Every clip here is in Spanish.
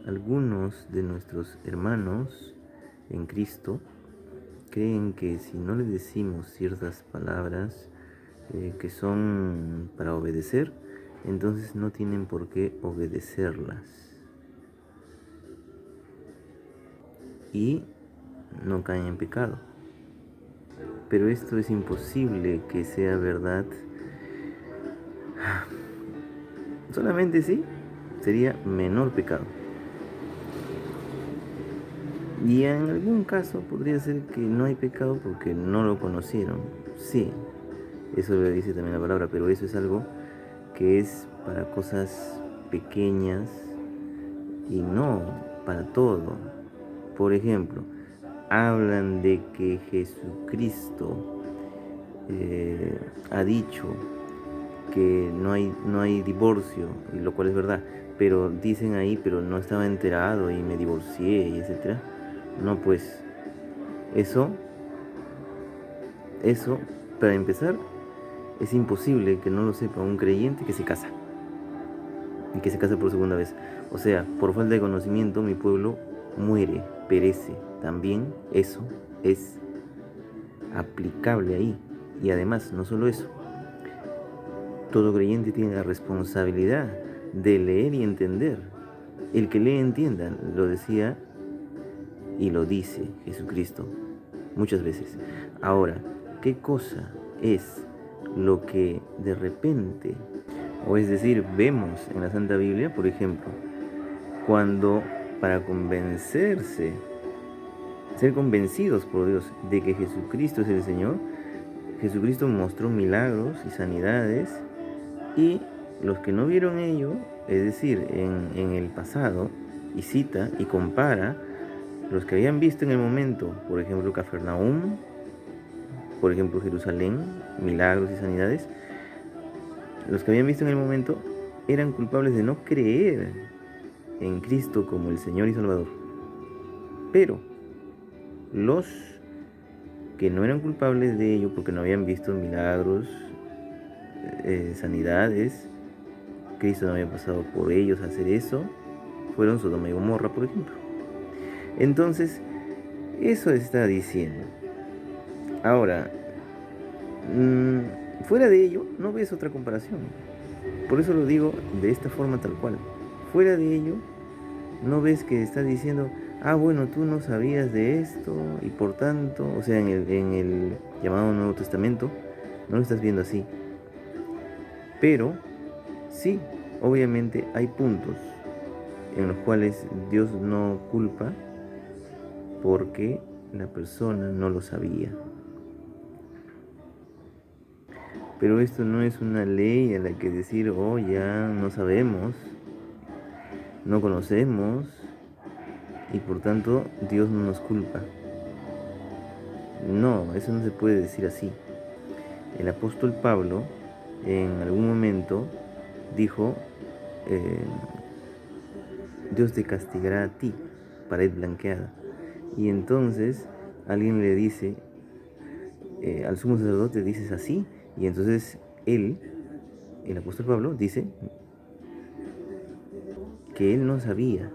Algunos de nuestros hermanos en Cristo creen que si no les decimos ciertas palabras que son para obedecer, entonces no tienen por qué obedecerlas. Y no caen en pecado. Pero esto es imposible que sea verdad. Solamente sí, sería menor pecado. Y en algún caso podría ser que no hay pecado porque no lo conocieron. Sí, eso lo dice también la palabra, pero eso es algo que es para cosas pequeñas y no para todo. Por ejemplo, hablan de que Jesucristo ha dicho que no hay divorcio, y lo cual es verdad, pero dicen ahí, pero no estaba enterado y me divorcié y etcétera. No, pues eso, para empezar, es imposible que no lo sepa un creyente que se casa y que se casa por segunda vez. O sea, por falta de conocimiento mi pueblo muere, perece. También eso es aplicable ahí. Y además, no solo eso, todo creyente tiene la responsabilidad de leer y entender. El que lee entienda, lo decía y lo dice Jesucristo muchas veces. Ahora, ¿qué cosa es lo que de repente, o es decir, vemos en la Santa Biblia, por ejemplo, cuando para convencerse, ser convencidos por Dios de que Jesucristo es el Señor, Jesucristo mostró milagros y sanidades, y los que no vieron ello, es decir, en el pasado, y cita y compara los que habían visto en el momento, por ejemplo, Cafarnaúm, por ejemplo, Jerusalén, milagros y sanidades, los que habían visto en el momento eran culpables de no creer en Cristo como el Señor y Salvador. Pero los que no eran culpables de ello porque no habían visto milagros, sanidades, Cristo no había pasado por ellos a hacer eso, fueron Sodoma y Gomorra, por ejemplo. Entonces, eso está diciendo. Ahora, fuera de ello, no ves otra comparación. Por eso lo digo de esta forma tal cual. Fuera de ello, no ves que está diciendo, bueno, tú no sabías de esto y por tanto, o sea, en el llamado Nuevo Testamento, no lo estás viendo así. Pero, sí, obviamente hay puntos en los cuales Dios no culpa porque la persona no lo sabía. Pero esto no es una ley a la que decir, ya no sabemos, no conocemos y por tanto Dios no nos culpa. No, eso no se puede decir así. El apóstol Pablo en algún momento dijo, Dios te castigará a ti, pared blanqueada. Y entonces alguien le dice, al sumo sacerdote dices así, y entonces él, el apóstol Pablo, dice que él no sabía,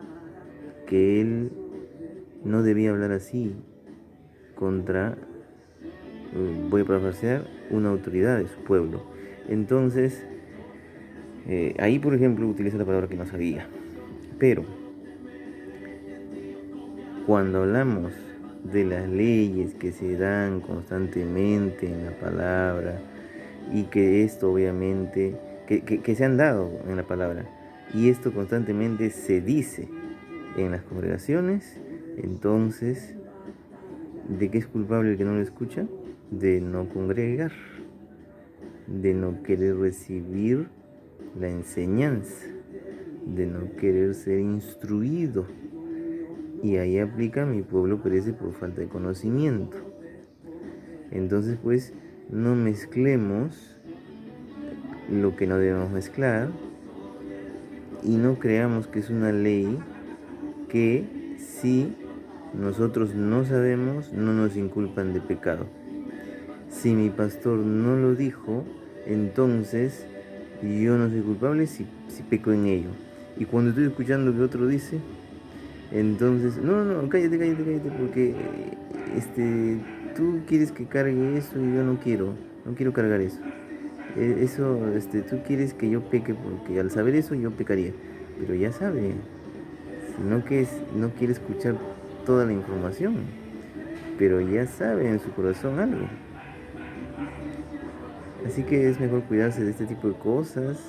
que él no debía hablar así contra, voy a parafrasear, una autoridad de su pueblo. Entonces, ahí por ejemplo utiliza la palabra que no sabía. Pero, cuando hablamos de las leyes que se dan constantemente en la palabra, y que esto obviamente, que se han dado en la palabra, y esto constantemente se dice en las congregaciones, entonces, ¿de qué es culpable el que no lo escucha? De no congregar, de no querer recibir la enseñanza, de no querer ser instruido. Y ahí aplica mi pueblo perece por falta de conocimiento. Entonces, pues, no mezclemos lo que no debemos mezclar y no creamos que es una ley que si nosotros no sabemos, no nos inculpan de pecado. Si mi pastor no lo dijo, entonces yo no soy culpable si peco en ello. Y cuando estoy escuchando que otro dice, Entonces, no, cállate, porque tú quieres que cargue eso y yo no quiero cargar eso. Eso, tú quieres que yo peque porque al saber eso yo pecaría, pero ya sabe, sino que no quiere escuchar toda la información, pero ya sabe en su corazón algo. Así que es mejor cuidarse de este tipo de cosas,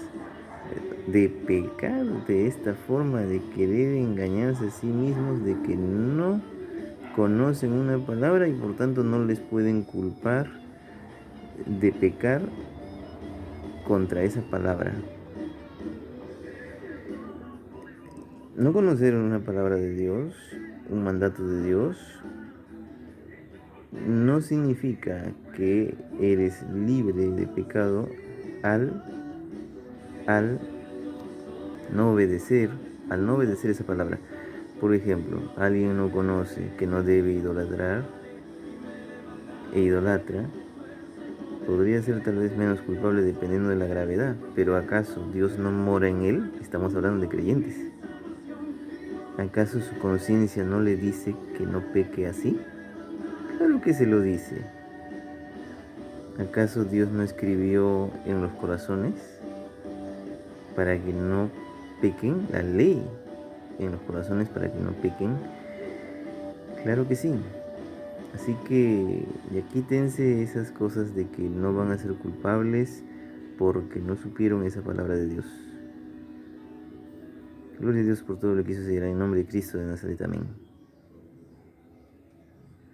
de pecar de esta forma, de querer engañarse a sí mismos, de que no conocen una palabra y por tanto no les pueden culpar de pecar contra esa palabra. No conocer una palabra de Dios, un mandato de Dios, no significa que eres libre de pecado al, al no obedecer, al no obedecer esa palabra. Por ejemplo, alguien no conoce que no debe idolatrar e idolatra, podría ser tal vez menos culpable dependiendo de la gravedad, pero ¿acaso Dios no mora en él? Estamos hablando de creyentes. ¿Acaso su conciencia no le dice que no peque así? Claro que se lo dice. ¿Acaso Dios no escribió en los corazones para que no pequen la ley en los corazones para que no pequen? Claro que sí. Así que ya quítense esas cosas de que no van a ser culpables porque no supieron esa palabra de Dios. Gloria a Dios por todo lo que hizo, se dirá en nombre de Cristo de Nazaret. Amén.